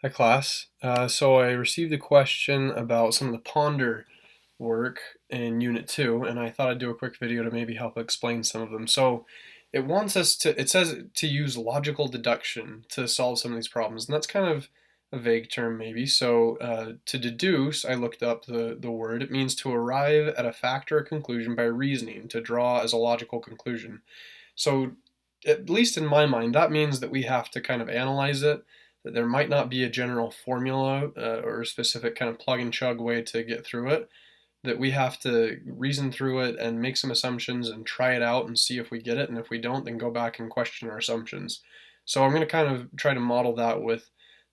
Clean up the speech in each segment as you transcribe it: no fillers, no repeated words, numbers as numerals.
Hi class. So I received a question about some of the ponder work in Unit 2, and I thought I'd do a quick video to maybe help explain some of them. So it says to use logical deduction to solve some of these problems, and that's kind of a vague term maybe. So to deduce, I looked up the word. It means to arrive at a fact or a conclusion by reasoning, to draw as a logical conclusion. So at least in my mind, that means that we have to kind of analyze it, that there might not be a general formula or a specific kind of plug and chug way to get through it, that we have to reason through it and make some assumptions and try it out and see if we get it, and if we don't, then go back and question our assumptions. So I'm going to kind of try to model that with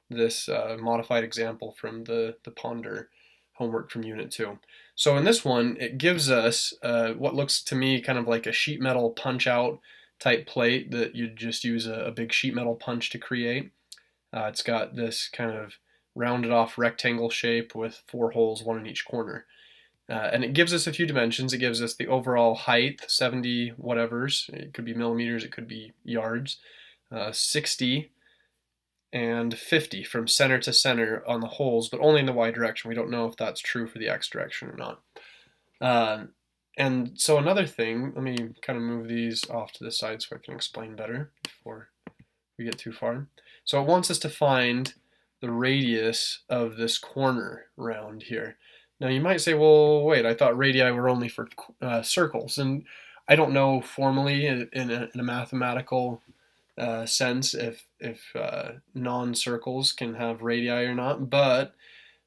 this modified example from the Ponder homework from Unit 2. So in this one, it gives us what looks to me kind of like a sheet metal punch out type plate that you'd just use a big sheet metal punch to create. It's got this kind of rounded off rectangle shape with 4 holes, one in each corner. And it gives us a few dimensions. It gives us the overall height, 70 whatevers. It could be millimeters, it could be yards, 60 and 50 from center to center on the holes, but only in the y direction. We don't know if that's true for the x direction or not. And so another thing, let me kind of move these off to the side so I can explain better before we get too far. So it wants us to find the radius of this corner round here. Now you might say, well, wait, I thought radii were only for circles. And I don't know formally in a mathematical sense if non-circles can have radii or not, but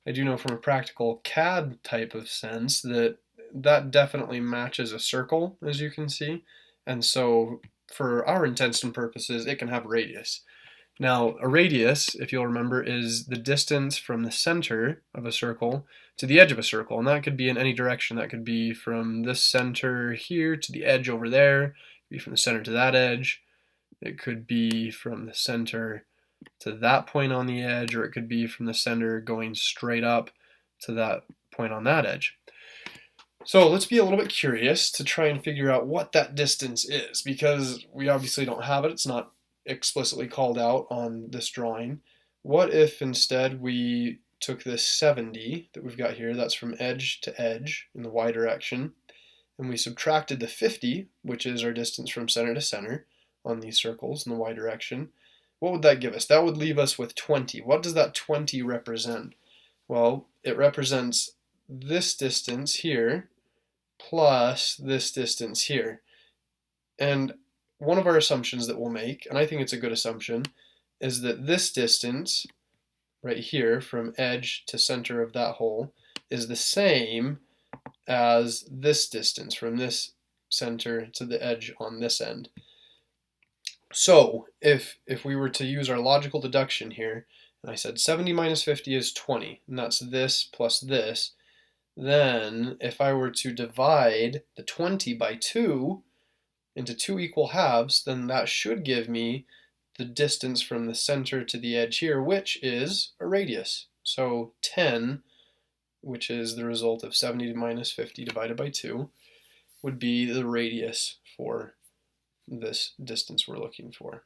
I do know from a practical CAD type of sense that that definitely matches a circle, as you can see. And so for our intents and purposes, it can have a radius. Now, a radius, if you'll remember, is the distance from the center of a circle to the edge of a circle, and that could be in any direction. That could be from this center here to the edge over there, it could be from the center to that edge, it could be from the center to that point on the edge, or it could be from the center going straight up to that point on that edge. So let's be a little bit curious to try and figure out what that distance is, because we obviously don't have it. It's not explicitly called out on this drawing. What if instead we took this 70 that we've got here, that's from edge to edge in the y direction, and we subtracted the 50, which is our distance from center to center on these circles in the y direction? What would that give us? That would leave us with 20. What does that 20 represent? Well, it represents this distance here plus this distance here. And one of our assumptions that we'll make, and I think it's a good assumption, is that this distance right here from edge to center of that hole is the same as this distance from this center to the edge on this end. So if we were to use our logical deduction here, and I said 70 minus 50 is 20, and that's this plus this, then if I were to divide the 20 by 2 into 2 equal halves, then that should give me the distance from the center to the edge here, which is a radius. So 10, which is the result of 70 minus 50 divided by 2, would be the radius for this distance we're looking for.